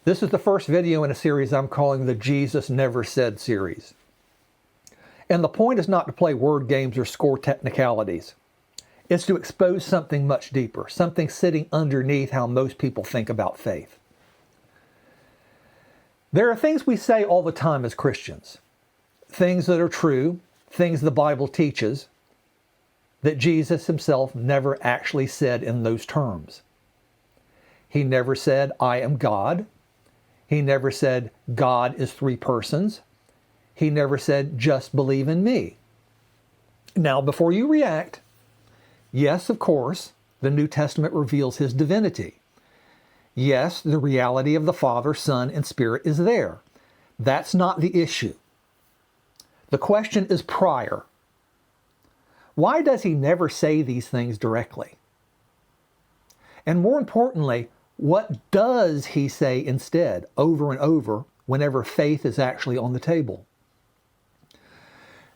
This is the first video in a series I'm calling the Jesus Never Said series. And the point is not to play word games or score technicalities. It's to expose something much deeper, something sitting underneath how most people think about faith. There are things we say all the time as Christians, things that are true, things the Bible teaches, that Jesus himself never actually said in those terms. He never said, I am God. He never said, God is three persons. He never said, just believe in me. Now, before you react, yes, of course, the New Testament reveals his divinity. Yes, the reality of the Father, Son, and Spirit is there. That's not the issue. The question is prior. Why does he never say these things directly? And more importantly, what does he say instead, over and over, whenever faith is actually on the table?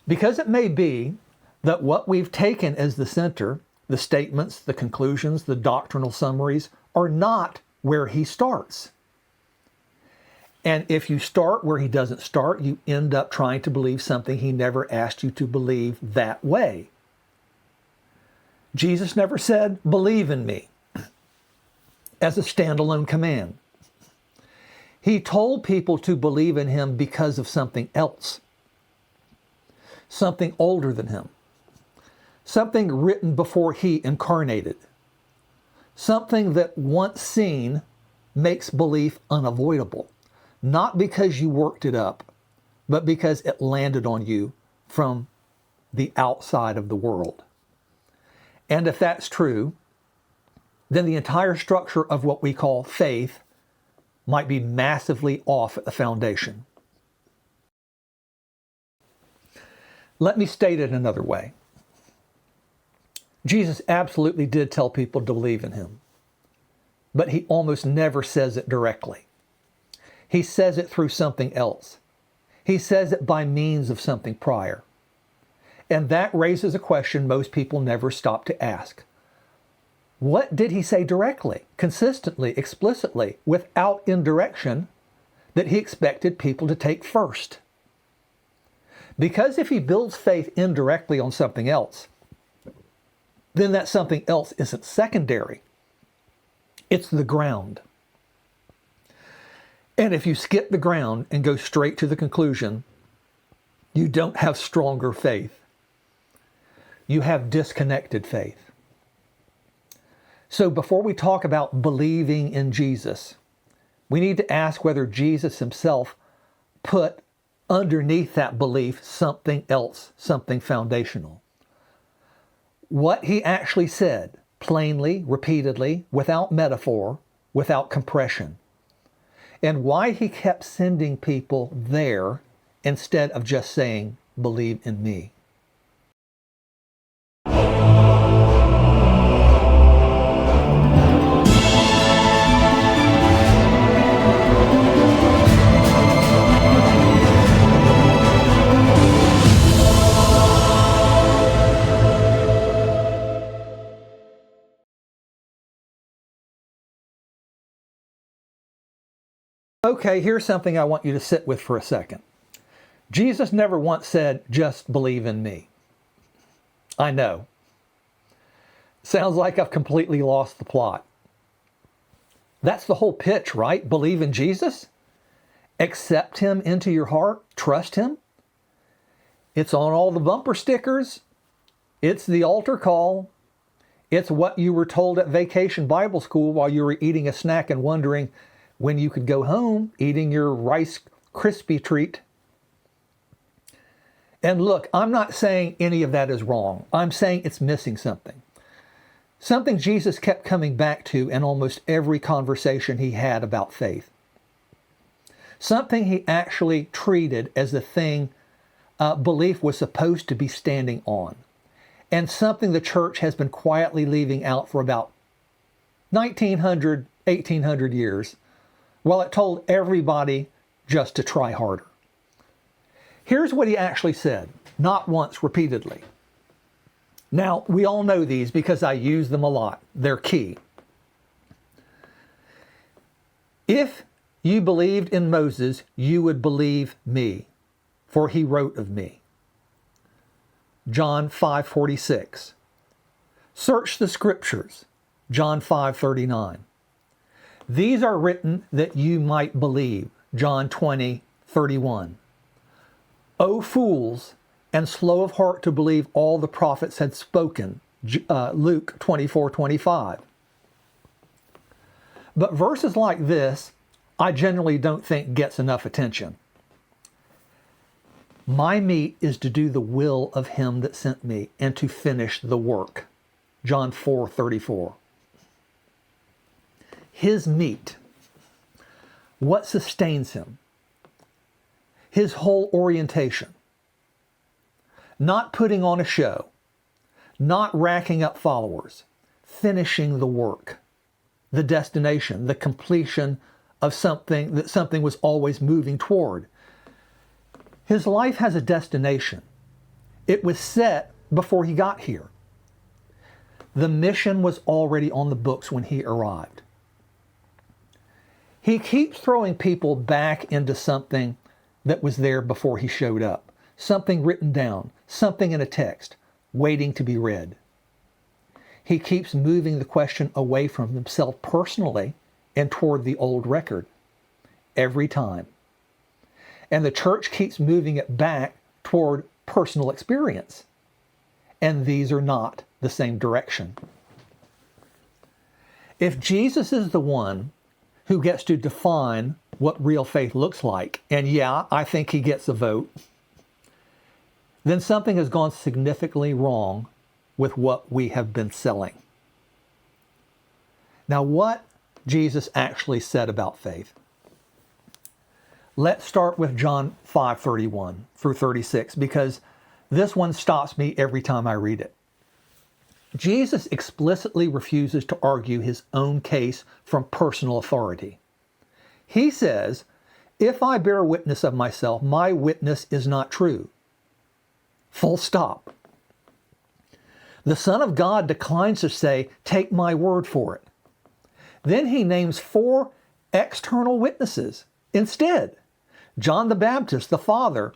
Because it may be that what we've taken as the center, the statements, the conclusions, the doctrinal summaries, are not where he starts. And if you start where he doesn't start, you end up trying to believe something he never asked you to believe that way. Jesus never said, believe in me, as a standalone command. He told people to believe in him because of something else, something older than him, something written before he incarnated, something that once seen makes belief unavoidable, not because you worked it up, but because it landed on you from the outside of the world. And if that's true, then the entire structure of what we call faith might be massively off at the foundation. Let me state it another way. Jesus absolutely did tell people to believe in him, but he almost never says it directly. He says it through something else. He says it by means of something prior. And that raises a question most people never stop to ask. What did he say directly, consistently, explicitly, without indirection, that he expected people to take first? Because if he builds faith indirectly on something else, then that something else isn't secondary. It's the ground. And if you skip the ground and go straight to the conclusion, you don't have stronger faith. You have disconnected faith. So before we talk about believing in Jesus, we need to ask whether Jesus himself put underneath that belief something else, something foundational. What he actually said, plainly, repeatedly, without metaphor, without compression. And why he kept sending people there instead of just saying, believe in me. Okay, here's something I want you to sit with for a second. Jesus never once said, just believe in me. I know. Sounds like I've completely lost the plot. That's the whole pitch, right? Believe in Jesus? Accept him into your heart? Trust him? It's on all the bumper stickers. It's the altar call. It's what you were told at Vacation Bible School while you were eating a snack and wondering when you could go home eating your Rice Krispie treat. And look, I'm not saying any of that is wrong. I'm saying it's missing something. Something Jesus kept coming back to in almost every conversation he had about faith. Something he actually treated as the thing belief was supposed to be standing on. And something the church has been quietly leaving out for about 1900, 1800 years. Well, it told everybody just to try harder. Here's what he actually said, not once, repeatedly. Now, we all know these because I use them a lot. They're key. If you believed in Moses, you would believe me, for he wrote of me. John 5:46. Search the scriptures. John 5:39. These are written that you might believe. John 20:31. O fools, and slow of heart to believe all the prophets had spoken. Luke 24:25. But verses like this, I generally don't think gets enough attention. My meat is to do the will of him that sent me and to finish the work. John 4:34. His meat, what sustains him, his whole orientation, not putting on a show, not racking up followers, finishing the work, the destination, the completion of something that something was always moving toward. His life has a destination. It was set before he got here. The mission was already on the books when he arrived. He keeps throwing people back into something that was there before he showed up, something written down, something in a text, waiting to be read. He keeps moving the question away from himself personally and toward the old record every time. And the church keeps moving it back toward personal experience. And these are not the same direction. If Jesus is the one who gets to define what real faith looks like, and yeah, I think he gets a vote, then something has gone significantly wrong with what we have been selling. Now, what Jesus actually said about faith. Let's start with John 5:31 through 36, because this one stops me every time I read it. Jesus explicitly refuses to argue his own case from personal authority. He says, if I bear witness of myself, my witness is not true. Full stop. The Son of God declines to say, take my word for it. Then he names 4 external witnesses instead. John the Baptist, the Father,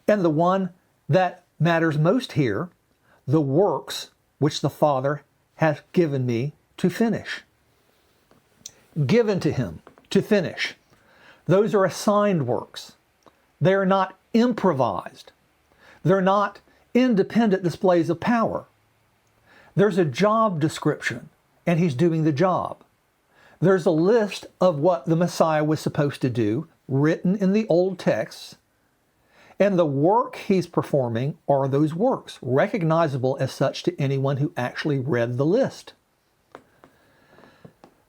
and the one that matters most here, the works which the Father has given me to finish. Given to him to finish. Those are assigned works. They are not improvised. They're not independent displays of power. There's a job description, and he's doing the job. There's a list of what the Messiah was supposed to do, written in the old texts, and the work he's performing are those works, recognizable as such to anyone who actually read the list.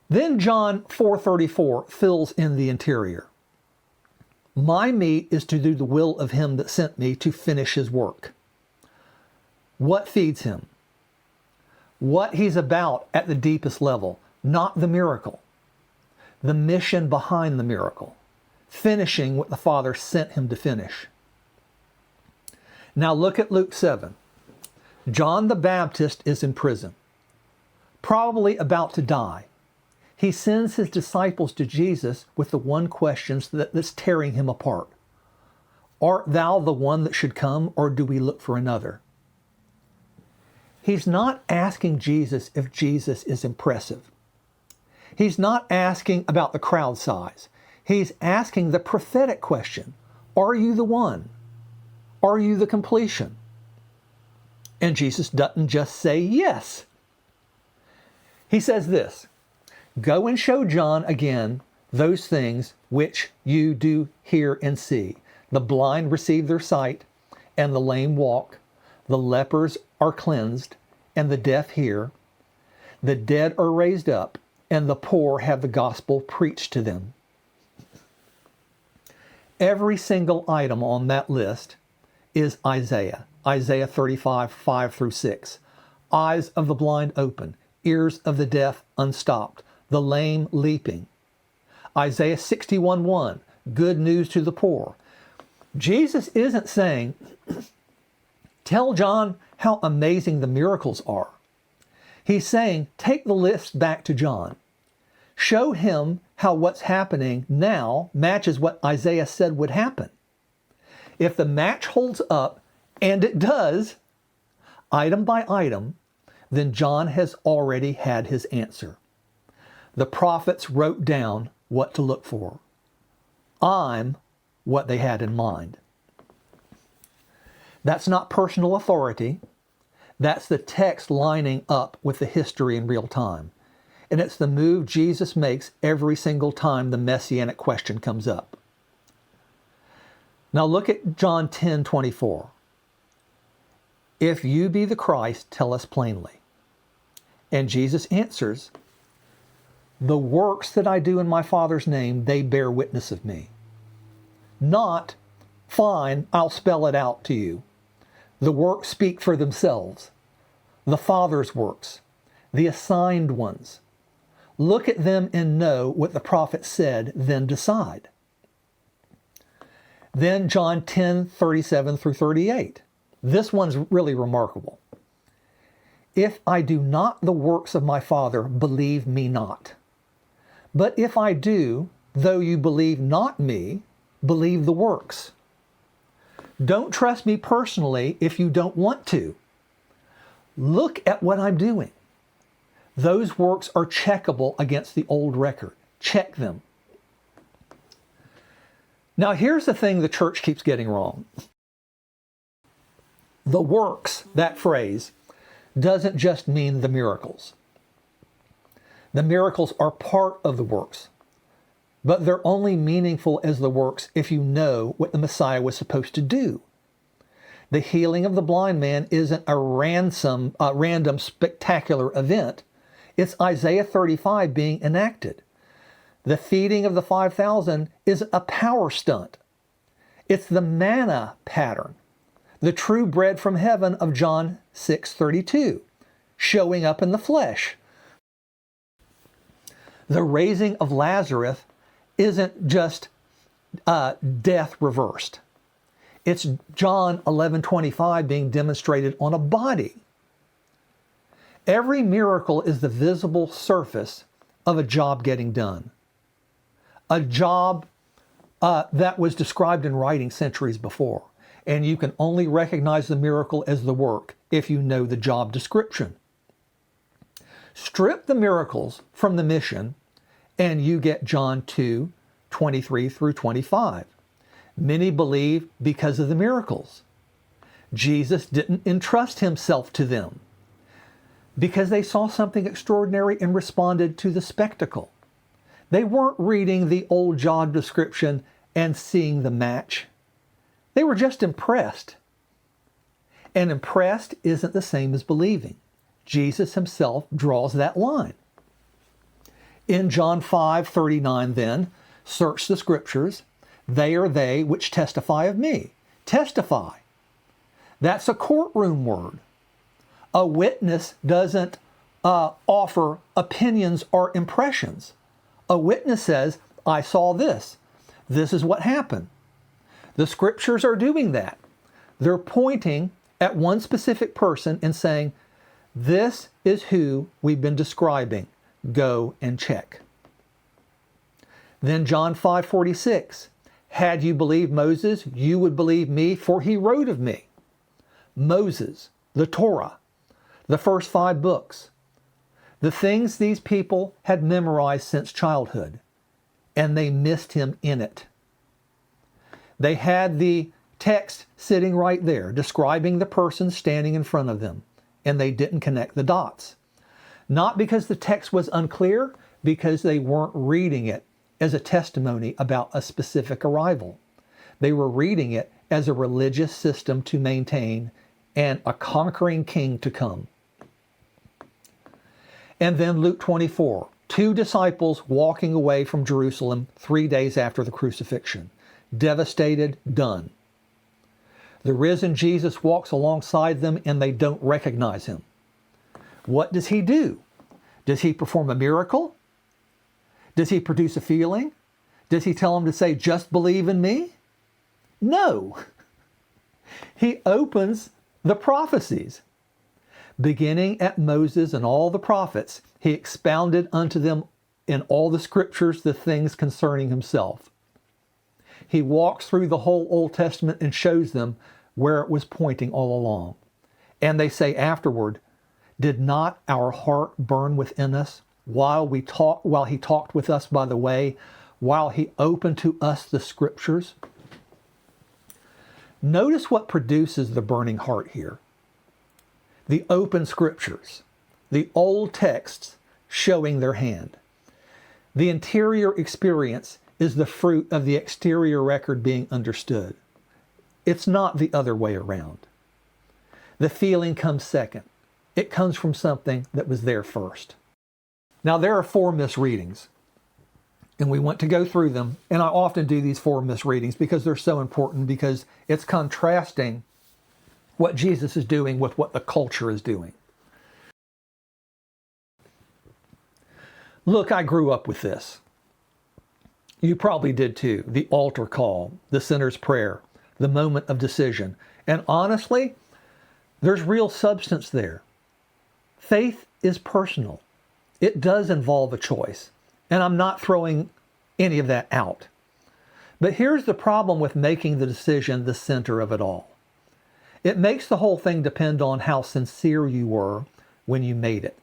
Then John 4:34 fills in the interior. My meat is to do the will of him that sent me to finish his work. What feeds him? What he's about at the deepest level, not the miracle. The mission behind the miracle. Finishing what the Father sent him to finish. Now look at Luke 7. John the Baptist is in prison, probably about to die. He sends his disciples to Jesus with the one question that's tearing him apart. Art thou the one that should come, or do we look for another? He's not asking Jesus if Jesus is impressive. He's not asking about the crowd size. He's asking the prophetic question. Are you the one? Are you the completion? And Jesus doesn't just say yes. He says this, go and show John again those things which you do hear and see. The blind receive their sight, and the lame walk. The lepers are cleansed, and the deaf hear. The dead are raised up, and the poor have the gospel preached to them. Every single item on that list is Isaiah. Isaiah 35, 5 through 6. Eyes of the blind open, ears of the deaf unstopped, the lame leaping. Isaiah 61, 1. Good news to the poor. Jesus isn't saying, tell John how amazing the miracles are. He's saying, take the list back to John. Show him how what's happening now matches what Isaiah said would happen. If the match holds up, and it does, item by item, then John has already had his answer. The prophets wrote down what to look for. I'm what they had in mind. That's not personal authority. That's the text lining up with the history in real time. And it's the move Jesus makes every single time the messianic question comes up. Now look at John 10:24. If you be the Christ, tell us plainly. And Jesus answers, the works that I do in my Father's name, they bear witness of me. Not, fine, I'll spell it out to you. The works speak for themselves. The Father's works, the assigned ones. Look at them and know what the prophet said, then decide. Then John 10:37 through 38. This one's really remarkable. If I do not the works of my Father, believe me not. But if I do, though you believe not me, believe the works. Don't trust me personally if you don't want to. Look at what I'm doing. Those works are checkable against the old record. Check them. Now here's the thing the church keeps getting wrong. The works, that phrase, doesn't just mean the miracles. The miracles are part of the works, but they're only meaningful as the works if you know what the Messiah was supposed to do. The healing of the blind man isn't a random spectacular event. It's Isaiah 35 being enacted. The feeding of the 5,000 isn't a power stunt. It's the manna pattern, the true bread from heaven of John 6:32, showing up in the flesh. The raising of Lazarus isn't just death reversed. It's John 11:25 being demonstrated on a body. Every miracle is the visible surface of a job getting done. A job that was described in writing centuries before. And you can only recognize the miracle as the work if you know the job description. Strip the miracles from the mission, and you get John 2:23 through 25. Many believe because of the miracles. Jesus didn't entrust himself to them because they saw something extraordinary and responded to the spectacle. They weren't reading the old job description and seeing the match. They were just impressed. And impressed isn't the same as believing. Jesus himself draws that line. In John 5:39 then, search the scriptures. They are they which testify of me. Testify. That's a courtroom word. A witness doesn't offer opinions or impressions. A witness says, I saw this. This is what happened. The scriptures are doing that. They're pointing at one specific person and saying, this is who we've been describing. Go and check. Then John 5:46. Had you believed Moses, you would believe me, for he wrote of me. Moses, the Torah, the first 5 books, the things these people had memorized since childhood, and they missed him in it. They had the text sitting right there, describing the person standing in front of them, and they didn't connect the dots. Not because the text was unclear, because they weren't reading it as a testimony about a specific arrival. They were reading it as a religious system to maintain and a conquering king to come. And then Luke 24, 2 disciples walking away from Jerusalem 3 days after the crucifixion. Devastated, done. The risen Jesus walks alongside them and they don't recognize him. What does he do? Does he perform a miracle? Does he produce a feeling? Does he tell them to say, just believe in me? No. He opens the prophecies. Beginning at Moses and all the prophets, he expounded unto them in all the scriptures the things concerning himself. He walks through the whole Old Testament and shows them where it was pointing all along. And they say afterward, did not our heart burn within us while he talked with us by the way, while he opened to us the scriptures? Notice what produces the burning heart here. The open scriptures, the old texts showing their hand. The interior experience is the fruit of the exterior record being understood. It's not the other way around. The feeling comes second. It comes from something that was there first. Now, there are 4 misreadings, and we want to go through them. And I often do these 4 misreadings because they're so important, because it's contrasting what Jesus is doing with what the culture is doing. Look, I grew up with this. You probably did too. The altar call, the sinner's prayer, the moment of decision. And honestly, there's real substance there. Faith is personal. It does involve a choice. And I'm not throwing any of that out. But here's the problem with making the decision the center of it all. It makes the whole thing depend on how sincere you were when you made it,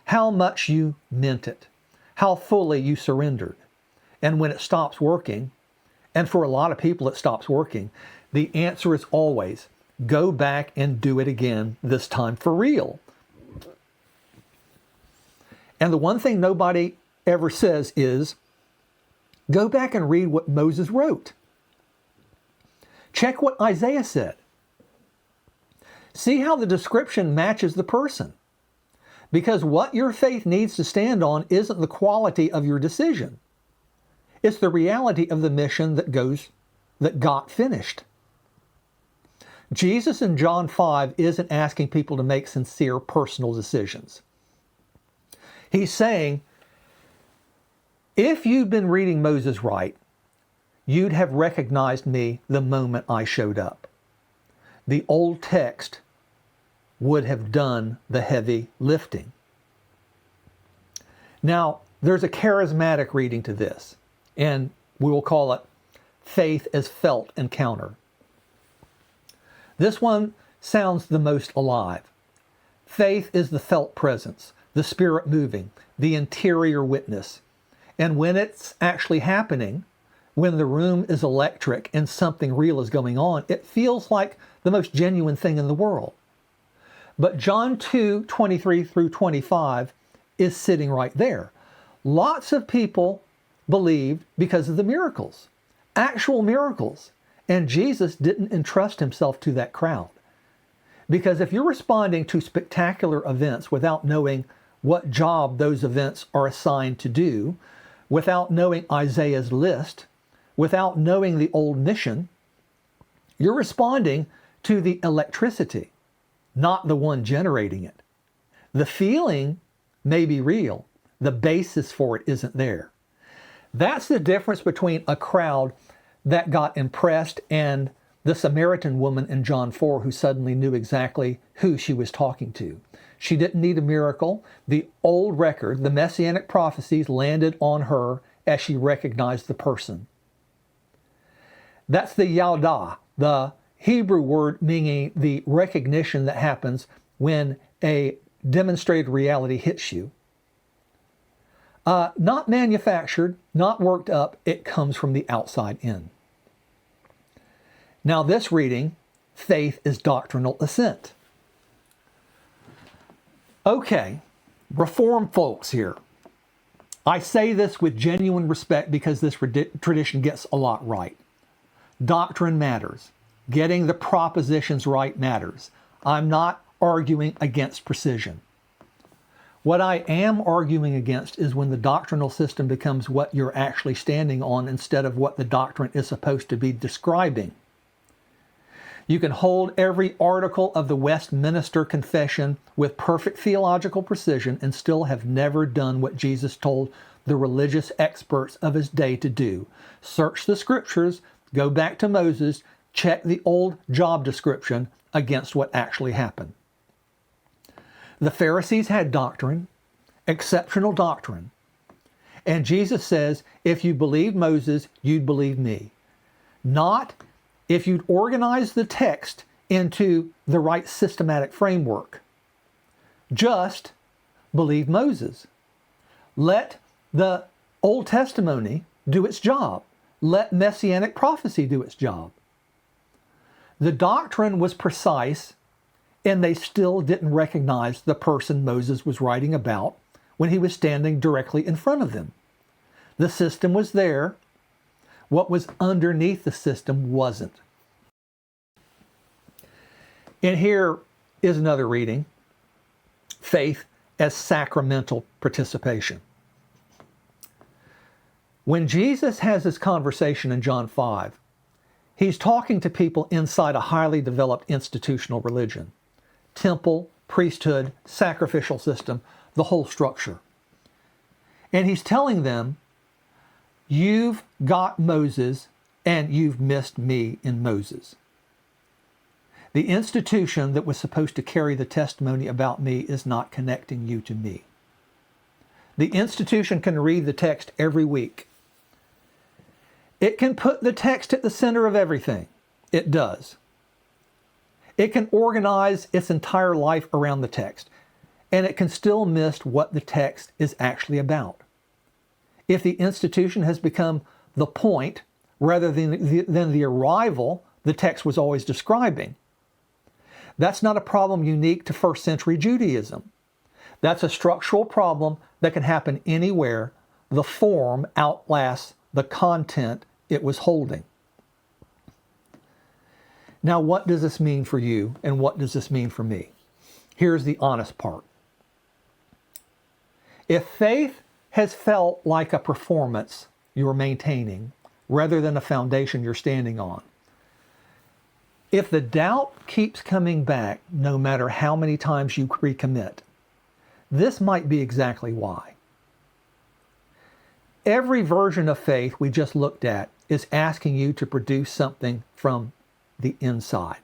how much you meant it, how fully you surrendered. And when it stops working, and for a lot of people it stops working, the answer is always, go back and do it again, this time for real. And the one thing nobody ever says is, go back and read what Moses wrote. Check what Isaiah said. See how the description matches the person. Because what your faith needs to stand on isn't the quality of your decision. It's the reality of the mission that got finished. Jesus in John 5 isn't asking people to make sincere personal decisions. He's saying, if you'd been reading Moses right, you'd have recognized me the moment I showed up. The old text would have done the heavy lifting. Now, there's a charismatic reading to this, and we will call it faith as felt encounter. This one sounds the most alive. Faith is the felt presence, the spirit moving, the interior witness. And when it's actually happening, when the room is electric and something real is going on, it feels like the most genuine thing in the world. But John 2:23 through 25 is sitting right there. Lots of people believed because of the miracles, actual miracles. And Jesus didn't entrust himself to that crowd. Because if you're responding to spectacular events without knowing what job those events are assigned to do, without knowing Isaiah's list, without knowing the old mission, you're responding to the electricity, not the one generating it. The feeling may be real. The basis for it isn't there. That's the difference between a crowd that got impressed and the Samaritan woman in John 4 who suddenly knew exactly who she was talking to. She didn't need a miracle. The old record, the messianic prophecies landed on her as she recognized the person. That's the yaudah, the Hebrew word meaning the recognition that happens when a demonstrated reality hits you. Not manufactured, not worked up, it comes from the outside in. Now this reading, faith is doctrinal assent. Okay, Reformed folks here. I say this with genuine respect because this tradition gets a lot right. Doctrine matters. Getting the propositions right matters. I'm not arguing against precision. What I am arguing against is when the doctrinal system becomes what you're actually standing on instead of what the doctrine is supposed to be describing. You can hold every article of the Westminster Confession with perfect theological precision and still have never done what Jesus told the religious experts of his day to do. Search the scriptures, go back to Moses, check the old job description against what actually happened. The Pharisees had doctrine, exceptional doctrine, And Jesus says, if you believed Moses, you'd believe me. Not if you'd organize the text into the right systematic framework. Just believe Moses. Let the Old Testimony do its job. Let Messianic prophecy do its job. The doctrine was precise, and they still didn't recognize the person Moses was writing about when he was standing directly in front of them. The system was there. What was underneath the system wasn't. And here is another reading. Faith as sacramental participation. When Jesus has this conversation in John 5, he's talking to people inside a highly developed institutional religion. Temple, priesthood, sacrificial system, the whole structure. And he's telling them, you've got Moses and you've missed me in Moses. The institution that was supposed to carry the testimony about me is not connecting you to me. The institution can read the text every week. It can put the text at the center of everything. It does. It can organize its entire life around the text, and it can still miss what the text is actually about. If the institution has become the point rather than the arrival the text was always describing, that's not a problem unique to first century Judaism. That's a structural problem that can happen anywhere the form outlasts the content it was holding. Now, what does this mean for you, and what does this mean for me? Here's the honest part. If faith has felt like a performance you're maintaining rather than a foundation you're standing on, if the doubt keeps coming back no matter how many times you recommit, this might be exactly why. Every version of faith we just looked at is asking you to produce something from the inside.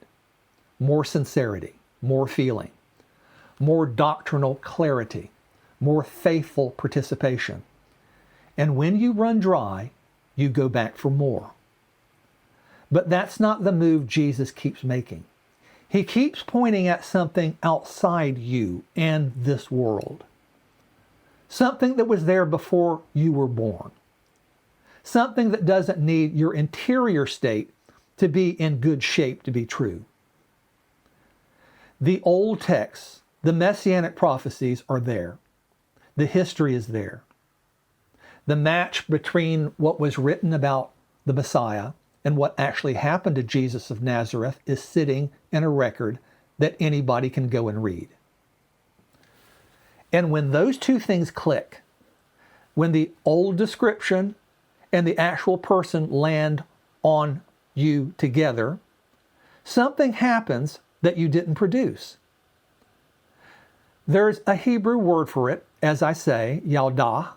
More sincerity, more feeling, more doctrinal clarity, more faithful participation. And when you run dry, you go back for more. But that's not the move Jesus keeps making. He keeps pointing at something outside you and this world. Something that was there before you were born. Something that doesn't need your interior state to be in good shape to be true. The old texts, the messianic prophecies are there. The history is there. The match between what was written about the Messiah and what actually happened to Jesus of Nazareth is sitting in a record that anybody can go and read. And when those two things click, when the old description and the actual person land on you together, something happens that you didn't produce. There's a Hebrew word for it, as I say, yaudah.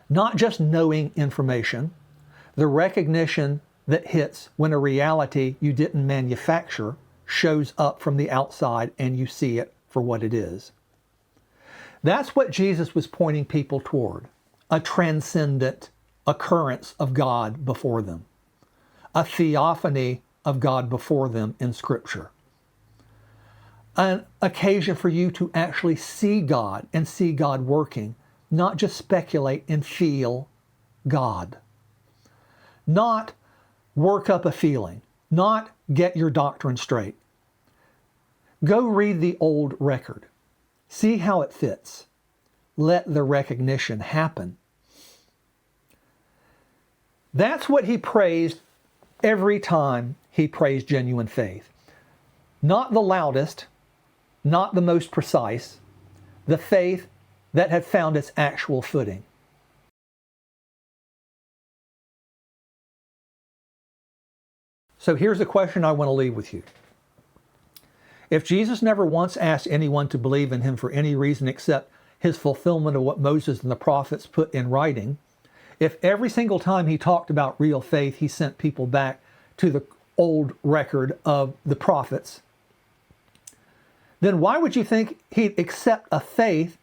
Not just knowing information, the recognition that hits when a reality you didn't manufacture shows up from the outside and you see it for what it is. That's what Jesus was pointing people toward, a transcendent occurrence of God before them, a theophany of God before them in Scripture, an occasion for you to actually see God and see God working, not just speculate and feel God. Not work up a feeling, not get your doctrine straight. Go read the old record. See how it fits. Let the recognition happen. That's what he praised every time he praised genuine faith. Not the loudest, not the most precise, the faith that had found its actual footing. So here's the question I want to leave with you. If Jesus never once asked anyone to believe in him for any reason except his fulfillment of what Moses and the prophets put in writing, if every single time he talked about real faith, he sent people back to the old record of the prophets, then why would you think he'd accept a faith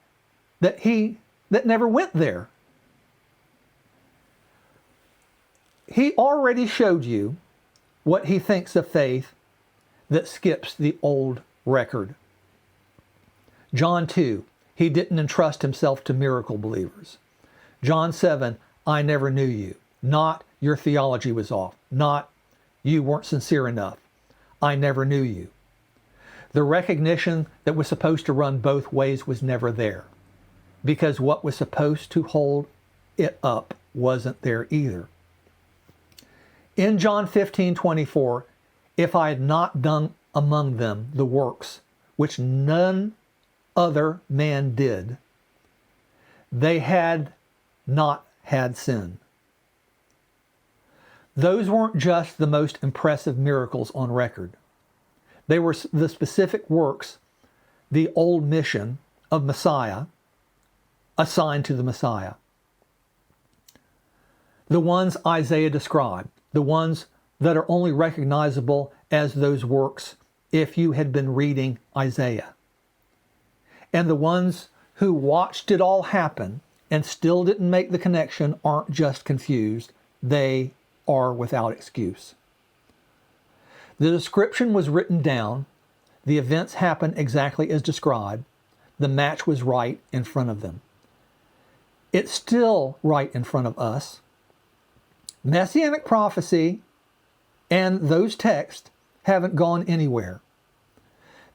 that never went there? He already showed you what he thinks of faith that skips the old record. John 2, he didn't entrust himself to miracle believers. John 7, I never knew you. Not your theology was off. Not you weren't sincere enough. I never knew you. The recognition that was supposed to run both ways was never there, because what was supposed to hold it up wasn't there either. In John 15:24, if I had not done among them the works which none other man did, they had not had sin. Those weren't just the most impressive miracles on record. They were the specific works, the old mission of Messiah, assigned to the Messiah. The ones Isaiah described, the ones that are only recognizable as those works if you had been reading Isaiah. And the ones who watched it all happen and still didn't make the connection aren't just confused, they are without excuse. The description was written down, the events happened exactly as described, the match was right in front of them. It's still right in front of us. Messianic prophecy and those texts haven't gone anywhere.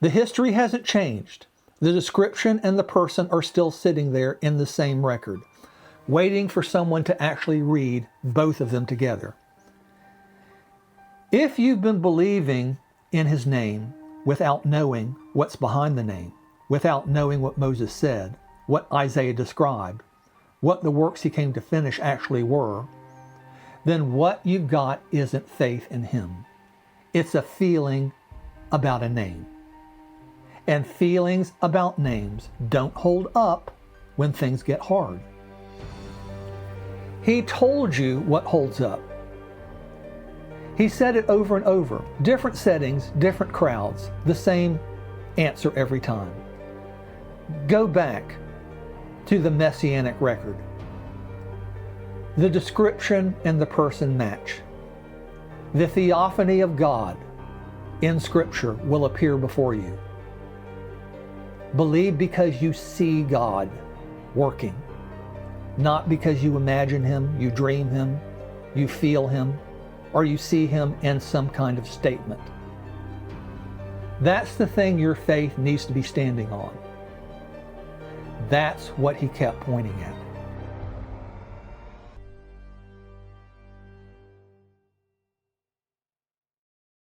The history hasn't changed. The description and the person are still sitting there in the same record, waiting for someone to actually read both of them together. If you've been believing in his name without knowing what's behind the name, without knowing what Moses said, what Isaiah described, what the works he came to finish actually were, then what you've got isn't faith in him. It's a feeling about a name. And feelings about names don't hold up when things get hard. He told you what holds up. He said it over and over. Different settings, different crowds, the same answer every time. Go back to the Messianic record. The description and the person match. The theophany of God in Scripture will appear before you. Believe because you see God working, not because you imagine him, you dream him, you feel him, or you see him in some kind of statement. That's the thing your faith needs to be standing on. That's what he kept pointing at.